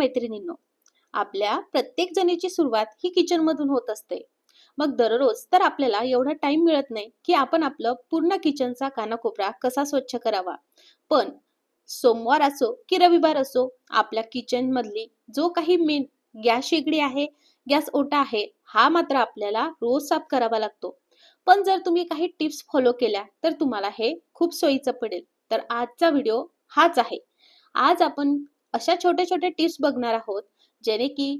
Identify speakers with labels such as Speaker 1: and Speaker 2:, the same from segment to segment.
Speaker 1: मैत्रिणींनो, आपल्या प्रत्येक जणीची सुरुवात ही किचन मधून होत असते. मग दररोज तर आपल्याला एवढा टाइम मिळत नाही की आपण आपलं पूर्ण किचनचा कानाकोपरा कसा स्वच्छ करावा. पण सोमवार असो की रविवार असो, आपल्या किचन मधली जो काही मेन गॅस शेगडी आहे, गॅस ओटा आहे, हा मात्र आपल्याला रोज साफ करावा लागतो. पण जर तुम्ही काही टिप्स फॉलो केल्या तर तुम्हाला हे खूप सोयीचं पडेल. तर आजचा व्हिडिओ हाच आहे. आज आपण अशा छोट्या छोट्या टिप्स बघणार आहोत, जेणे की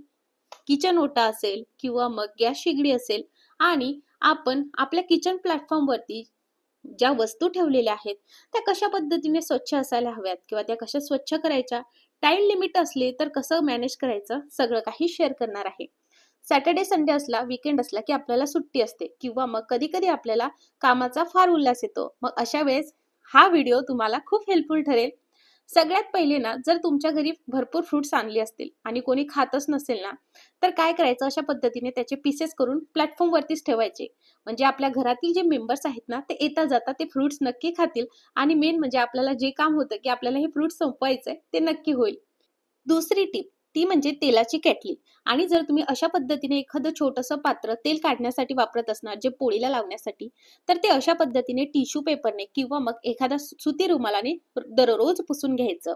Speaker 1: किचन ओटा असेल किंवा मग गॅस शेगडी असेल, आणि आपण आपल्या किचन प्लॅटफॉर्म वरती ज्या वस्तू ठेवलेल्या आहेत त्या कशा पद्धतीने स्वच्छ असायला हव्यात किंवा त्या कशा स्वच्छ करायच्या, टाइम लिमिट असले तर कसं मॅनेज करायचं, सगळं काही शेअर करणार आहे. सॅटर्डे संडे असला, वीकेंड असला की आपल्याला सुट्टी असते किंवा मग कधी कधी आपल्याला कामाचा फार उल्हास येतो. मग अशा वेळेस हा व्हिडिओ तुम्हाला खूप हेल्पफुल ठरेल. सगळ्यात पहिले ना, जर तुमच्या घरी भरपूर फ्रुट्स आणले असतील आणि कोणी खातच नसेल ना, तर काय करायचं, अशा पद्धतीने त्याचे पीसेस करून प्लॅटफॉर्म वरतीच ठेवायचे. म्हणजे आपल्या घरातील जे मेंबर्स आहेत ना, ते येता जाता ते फ्रुट्स नक्की खातील. आणि मेन म्हणजे आपल्याला जे काम होतं की आपल्याला हे फ्रुट्स संपवायचंय ते नक्की होईल. दुसरी टिप ती म्हणजे तेलाची केटली. आणि जर तुम्ही अशा पद्धतीने एखादं छोटंसं पात्र तेल काढण्यासाठी वापरत असणार, जे पोळीला लावण्यासाठी, तर ते अशा पद्धतीने टिश्यू पेपरने किंवा मग एखाद्या सुती रुमालाने दररोज पुसून घ्यायचं.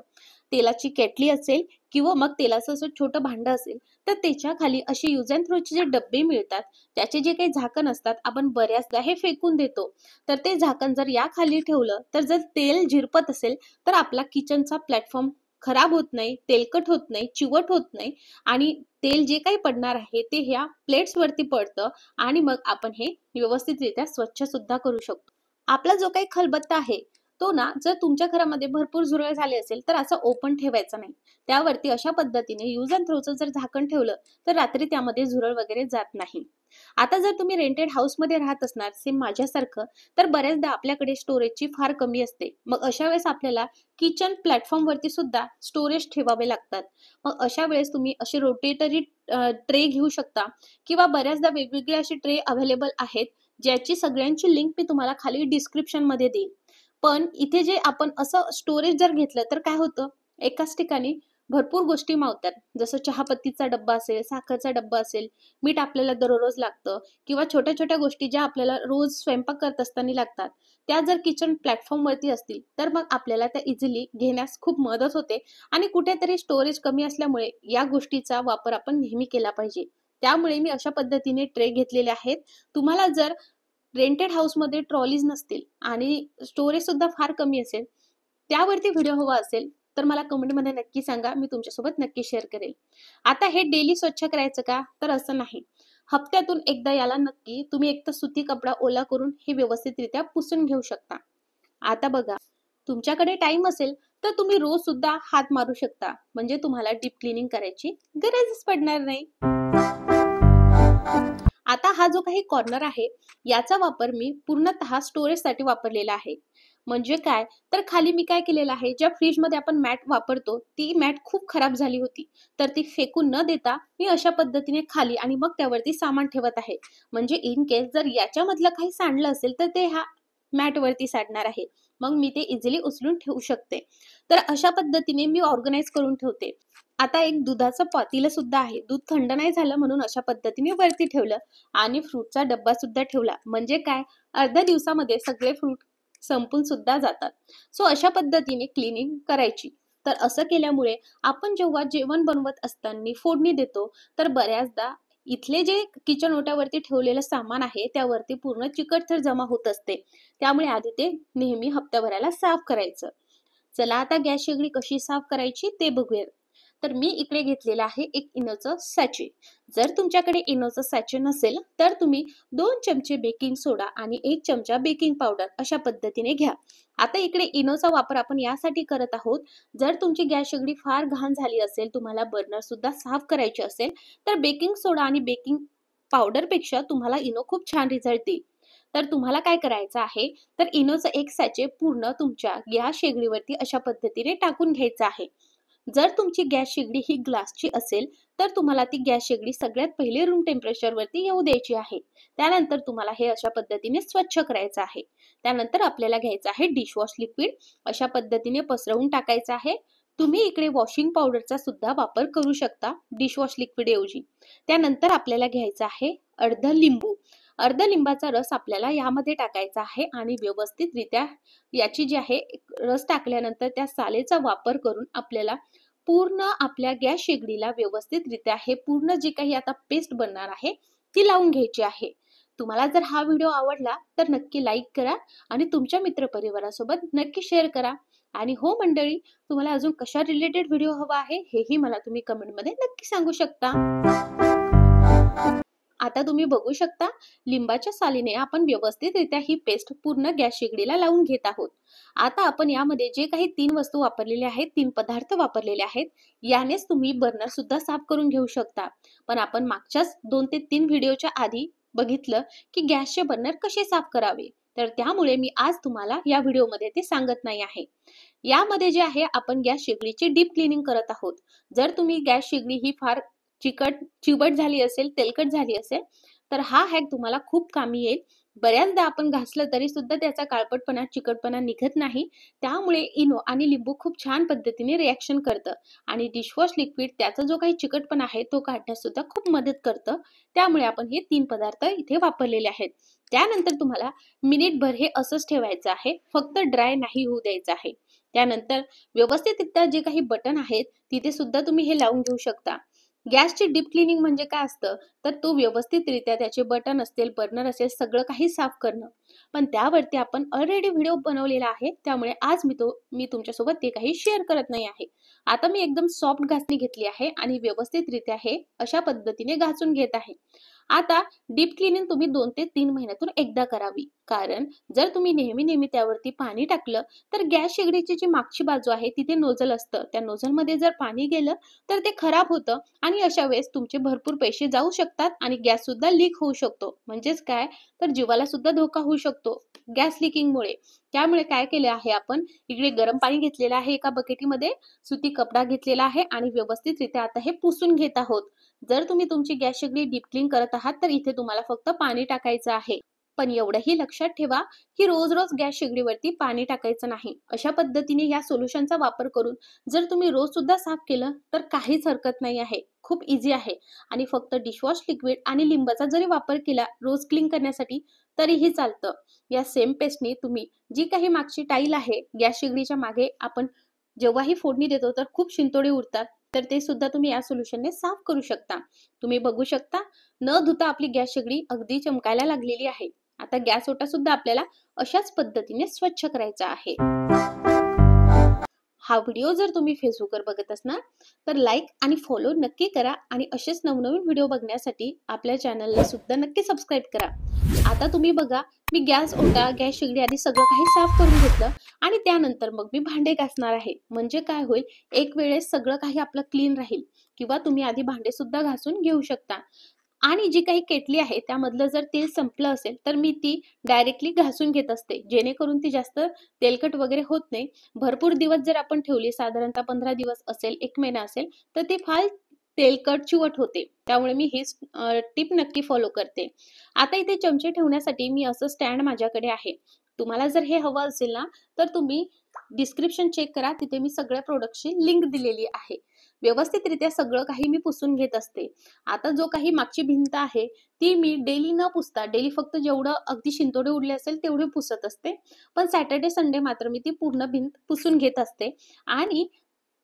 Speaker 1: तेलाची केटली असेल किंवा मग तेलाचं असं छोटं भांडं असेल, तर त्याच्या खाली असे यूज अँड थ्रोचे जे डब्बे मिळतात, त्याचे जे काही झाकण असतात, आपण बऱ्याचदा हे फेकून देतो. तर ते झाकण जर या खाली ठेवलं, तर जर तेल झिरपत असेल तर आपला किचनचा प्लॅटफॉर्म खराब होत नाही, तेलकट होत नाही, चिवट होत नाही. आणि तेल जे काही पडणार आहे ते ह्या प्लेट्स वरती पडतं. आणि मग आपण हे व्यवस्थितरित्या स्वच्छ सुद्धा करू शकतो. आपला जो काही खलबत्ता आहे, तो ना, जर तुमच्या घरामध्ये भरपूर झुरळ झाले असेल तर असं ओपन ठेवायचं नाही. त्यावरती अशा पद्धतीने यूज अँड थ्रोचं जर झाकण ठेवलं तर रात्री त्यामध्ये झुरळ वगैरे जात नाही. आता जर तुम्ही रेंटेड हाऊस मध्ये राहत असणार, सेम माझ्यासारखं, तर बऱ्याचदा आपल्याकडे स्टोरेजची फार कमी असते. मग अशा वेळेस आपल्याला किचन प्लॅटफॉर्म वरती सुद्धा स्टोरेज ठेवावे लागतात. मग अशा वेळेस तुम्ही असे रोटेटरी ट्रे घेऊ शकता किंवा बऱ्याचदा वेगवेगळे असे ट्रे अवेलेबल आहेत, ज्याची सगळ्यांची लिंक मी तुम्हाला खाली डिस्क्रिप्शन मध्ये देईन. पण इथे जे आपण असं स्टोरेज जर घेतलं तर काय होतं, एकाच ठिकाणी भरपूर गोष्टी मावतात. जसं चहापत्तीचा डब्बा असेल, साखरचा डब्बा असेल, मीठ आपल्याला दररोज लागतं, किंवा छोट्या छोट्या गोष्टी ज्या आपल्याला रोज स्वयंपाक करत असताना लागतात, त्या जर किचन प्लॅटफॉर्म वरती असतील तर मग आपल्याला त्या इझिली घेण्यास खूप मदत होते. आणि कुठेतरी स्टोरेज कमी असल्यामुळे या गोष्टीचा वापर आपण नेहमी केला पाहिजे. त्यामुळे मी अशा पद्धतीने ट्रे घेतलेले आहेत. तुम्हाला जर रेंटेड हाऊस मध्ये ट्रॉलीज नसतील आणि स्टोरेज सुद्धा फार कमी असेल, त्यावरती व्हिडिओ हवा असेल तर मला कमेंटमध्ये नक्की सांगा, मी तुमच्यासोबत नक्की शेअर करेल. आता हे डेली स्वच्छ करायचं का, तर असं नाही. हप्त्यातून एकदा याला नक्की तुम्ही एक तर सुती कपडा ओला करून हे व्यवस्थितरित्या पुसून घेऊ शकता. आता बघा, तुमच्याकडे टाइम असेल तर तुम्ही रोज सुद्धा हात मारू शकता, म्हणजे तुम्हाला डीप क्लिनिंग करायची गरजच पडणार नाही. आता हा जो काही कॉर्नर आहे, याचा वापर मी पूर्णतः स्टोरेज साठी वापरलेला आहे. म्हणजे काय, तर खाली मी काय केलेलं आहे, ज्या फ्रीज मध्ये आपण मॅट वापरतो ती मॅट खूप खराब झाली होती, तर ती फेकून न देता मी अशा पद्धतीने खाली आणि मग त्यावरती सामान ठेवत आहे. म्हणजे इन केस जर याच्यामधलं काही सांडलं असेल तर ते ह्या मॅट वरती सांडणार आहे. मग मी ते इझिली उचलून ठेवू शकते. तर अशा पद्धतीने मी ऑर्गनाइज करून ठेवते. आता एक दुधाचं पातेलं सुद्धा आहे. दूध थंड नाही झालं म्हणून अशा पद्धतीने वरती ठेवलं. आणि फ्रूटचा डब्बा सुद्धा ठेवला. म्हणजे काय, अर्ध्या दिवसामध्ये सगळे फ्रूट संपून सुद्धा जातात. सो अशा पद्धतीने क्लिनिंग करायची. तर असं केल्यामुळे आपण जेव्हा जेवण बनवत असताना फोडणी देतो, तर बऱ्याचदा इथले जे किचन ओट्यावरती ठेवलेलं सामान आहे त्यावरती पूर्ण चिकटसर जमा होत असते. त्यामुळे आधी ते नेहमी हप्त्याभराला साफ करायचं. चला आता गॅस शेगडी कशी साफ करायची ते बघूया. तर मी इकडे घेतलेलं आहे एक इनोचं सॅचे. जर तुमच्याकडे इनोचं सॅचे नसेल तर तुम्ही 2 चमचे बेकिंग सोडा आणि 1 चमचा बेकिंग पावडर अशा पद्धतीने घ्या. आता इकडे इनोचा वापर आपण यासाठी करत आहोत, जर तुमची गॅस शेगडी फार घाण झाली असेल, तुम्हाला बर्नर सुद्धा साफ करायचे असेल, तर बेकिंग सोडा आणि बेकिंग पावडर पेक्षा तुम्हाला इनो खूप छान रिझल्ट देईल. तर तुम्हाला काय करायचं आहे, तर इनोचं एक सॅचे पूर्ण तुमच्या गॅस शेगडीवरती अशा पद्धतीने टाकून घ्यायचं आहे. जर तुमची गॅस शेगडी ही ग्लासची असेल तर तुम्हाला ती गॅस शेगडी सगळ्यात पहिले रूम टेम्परेचर वरती येऊ द्यायची आहे. त्यानंतर तुम्हाला हे अशा पद्धतीने स्वच्छ करायचं आहे. त्यानंतर आपल्याला घ्यायचं आहे डिशवॉश लिक्विड. अशा पद्धतीने पसरवून टाकायचं आहे. तुम्ही इकडे वॉशिंग पावडरचा सुद्धा वापर करू शकता डिशवॉश लिक्विड ऐवजी. त्यानंतर आपल्याला घ्यायचं आहे अर्ध लिंबू. अर्ध लिंबाचा रस आपल्याला यामध्ये टाकायचा आहे आणि व्यवस्थितरित्या याची जी आहे रस टाकल्यानंतर त्या सालेचा वापर करून आपल्याला पूर्ण आपल्या गॅस शेगडीला व्यवस्थितरित्या हे पूर्ण जी काही आता पेस्ट बनणार आहे ती लावून घ्यायची आहे. तुम्हाला जर हा व्हिडिओ आवडला तर नक्की लाईक करा आणि तुमच्या मित्रपरिवारासोबत नक्की शेअर करा. आणि हो मंडळी, तुम्हाला अजून कशा रिलेटेड व्हिडिओ हवा आहे हेही मला तुम्ही कमेंटमध्ये नक्की सांगू शकता. आता तुम्ही बघू शकता लिंबाच्या सालीने आपण व्यवस्थितरित्या ही पेस्ट पूर्ण गॅस शेगडीला लावून घेत आहोत. आता आपण यामध्ये जे काही 3 वस्तू वापरलेल्या आहेत, 3 पदार्थ वापरलेले आहेत, यानेच तुम्ही बर्नर सुद्धा साफ करून घेऊ शकता. पण आपण मागच्याच 2 ते 3 व्हिडिओच्या आधी बघितलं की गॅसचे बर्नर कसे साफ करावे. तर त्यामुळे मी आज तुम्हाला या व्हिडिओमध्ये ते सांगत नाही आहे. यामध्ये जे आहे आपण गॅस शेगडीची डीप क्लिनिंग करत आहोत. जर तुम्ही गॅस शेगडी ही फार चिबट झाली असेल, तेलकट झाली असेल, तर हा हॅक तुम्हाला खूप कामी येईल. बऱ्याचदा आपण घासलं तरी सुद्धा त्याचा काळपटपणा, चिकटपणा निघत नाही. त्यामुळे इनो आणि लिंबू खूप छान पद्धतीने रिॲक्शन करतं आणि डिशवॉश लिक्विड त्याचा जो काही चिकटपणा आहे तो काढण्यास सुद्धा खूप मदत करतं. त्यामुळे आपण हे 3 पदार्थ इथे वापरलेले आहेत. त्यानंतर तुम्हाला मिनिटभर हे असंच ठेवायचं आहे, फक्त ड्राय नाही होऊ द्यायचं आहे. त्यानंतर व्यवस्थितरित्या जे काही बटन आहेत तिथे सुद्धा तुम्ही हे लावून घेऊ शकता. गॅसची डीप क्लिनिंग म्हणजे काय असतं, तर तो व्यवस्थितरित्या त्याचे बटन असतील, बर्नर असेल, सगळं काही साफ करणं. पण त्यावरती आपण ऑलरेडी व्हिडिओ बनवलेला आहे, त्यामुळे आज मी तुमच्यासोबत ते काही शेअर करत नाही आहे. आता मी एकदम सॉफ्ट घासणी घेतली आहे आणि व्यवस्थितरित्या हे अशा पद्धतीने घासून घेत आहे. आता डीप क्लिनिंग तुम्ही 2 ते 3 महिन्यातून एकदा करावी. कारण जर तुम्ही नेहमी त्यावरती पाणी टाकलं तर गॅस शेगडीची जी मागची बाजू आहे तिथे नोझल असतं. त्या नोझलमध्ये जर पाणी गेलं तर ते खराब होतं आणि अशा वेळेस तुमचे भरपूर पैसे जाऊ शकतात आणि गॅस सुद्धा लीक होऊ शकतो. म्हणजेच काय, तर जीवाला सुद्धा धोका होऊ शकतो गॅस लिकिंगमुळे. त्यामुळे काय केले आहे आपण, इकडे गरम पाणी घेतलेलं आहे, एका बकेटीमध्ये सुती कपडा घेतलेला आहे आणि व्यवस्थितरित्या आता हे पुसून घेत आहोत. जर तुम्ही तुमची गॅस शेगडी डीप क्लीन करत आहात तर इथे तुम्हाला फक्त पाणी टाकायचं आहे. पण एवढंही लक्षात ठेवा की रोज रोज गॅस शेगडीवरती पाणी टाकायचं नाही. अशा पद्धतीने या सोल्युशनचा वापर करून जर तुम्ही रोज सुद्धा साफ केलं तर काहीच हरकत नाही आहे. खूप इझी आहे आणि फक्त डिशवॉश लिक्विड आणि लिंबाचा जरी वापर केला रोज क्लीन करण्यासाठी तरीही चालतं. या सेम पेस्टने तुम्ही जी काही मागची टाईल आहे गॅस शेगडीच्या मागे आपण जेव्हाही फोडणी देतो तर खूप शिंतोडे उरतात, तर ते सुद्धा तुम्ही या सोल्युशनने साफ करू शकता. तुम्ही बघू शकता न धुता आपली गॅस शेगडी अगदी चमकायला लागलेली आहे. आता गॅस ओटा सुद्धा आपल्याला अशाच पद्धतीने स्वच्छ करायचा आहे. हा व्हिडिओ जर तुम्ही फेसबुकवर बघत असणार तर लाईक आणि फॉलो नक्की करा आणि असेच नवनवीन व्हिडिओ बघण्यासाठी आपल्या चॅनलला सुद्धा नक्की सबस्क्राईब करा. आता तुम्ही बघा, मी गॅस ओटा, गॅस शेगडी आधी सगळं काही साफ करून घेतलं आणि त्यानंतर मग मी भांडे घासणार आहे. म्हणजे काय होईल, एक वेळेस सगळं काही आपलं क्लीन राहील. किंवा तुम्ही आधी भांडे सुद्धा घासून घेऊ शकता. आणि जी काही केटली आहे त्यामधलं जर तेल संपलं असेल तर मी ती डायरेक्टली घासून घेत असते, जेणेकरून ती जास्त तेलकट वगैरे होत नाही. भरपूर दिवस जर आपण ठेवली, साधारणतः 15 दिवस असेल, 1 महिना असेल, तर ती फार तेलकट चिवट होते. त्यामुळे मी ही टिप नक्की फॉलो करते. आता इथे चमचे ठेवण्यासाठी मी असं स्टँड माझ्याकडे आहे. तुम्हाला जर हे हवं असेल ना तर तुम्ही डिस्क्रिप्शन चेक करा, तिथे मी सगळ्या प्रोडक्टची लिंक दिलेली आहे. व्यवस्थितरित्या सगळं काही मी पुसून घेत असते. आता जो काही मागची भिंत आहे ती मी डेली न पुसता, डेली फक्त जेवढं अगदी शिंतोडे उडले असेल तेवढे पुसत असते. पण सॅटर्डे संडे मात्र मी ती पूर्ण भिंत पुसून घेत असते आणि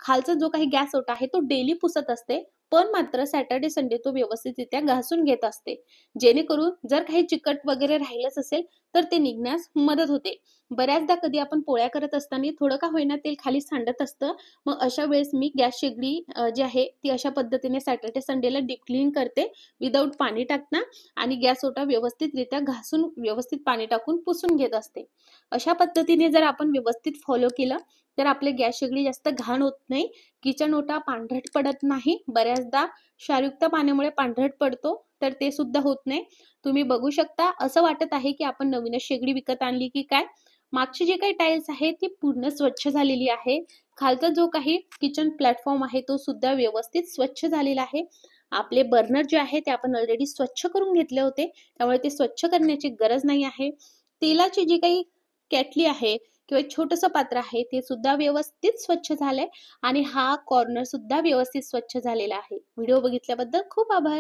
Speaker 1: खालचा जो काही गॅस ओटा आहे तो डेली पुसत असते. पण मात्र सॅटर्डे संडे तो व्यवस्थितरित्या घासून घेत असते, जेणेकरून जर काही चिकट वगैरे राहिलंच असेल तर ते निघण्यास मदत होते. बऱ्याचदा कधी आपण पोळ्या करत असताना थोडं का होईना तेल खाली सांडत असतं. मग अशा वेळेस मी गॅस शेगडी जी आहे ती अशा पद्धतीने सॅटर्डे संडेला डीप क्लीन करते विदाऊट पाणी टाकता आणि गॅस ओटा व्यवस्थितरित्या घासून व्यवस्थित पाणी टाकून पुसून घेत असते. अशा पद्धतीने जर आपण व्यवस्थित फॉलो केलं तर आपले गॅस शेगडी जास्त घाण होत नाही, किचन ओटा पांढरट पडत नाही. बऱ्याचदा क्षारयुक्त पाण्यामुळे पांढरट पडतो, तर ते सुद्धा होत नाही. तुम्ही बघू शकता, असं वाटत आहे की आपण नवीनच शेगडी विकत आणली की काय. मागची जी काही टाइल्स आहे ती पूर्ण स्वच्छ झालेली आहे. खालचा जो काही किचन प्लॅटफॉर्म आहे तो सुद्धा व्यवस्थित स्वच्छ झालेला आहे. आपले बर्नर जे आहे ते आपण ऑलरेडी स्वच्छ करून घेतले होते, त्यामुळे ते स्वच्छ करण्याची गरज नाही आहे. तेलाची जी काही केटली आहे किंवा एक छोटंसं पात्र आहे ते सुद्धा व्यवस्थित स्वच्छ झालंय आणि हा कॉर्नर सुद्धा व्यवस्थित स्वच्छ झालेला आहे. व्हिडिओ बघितल्याबद्दल खूप आभार.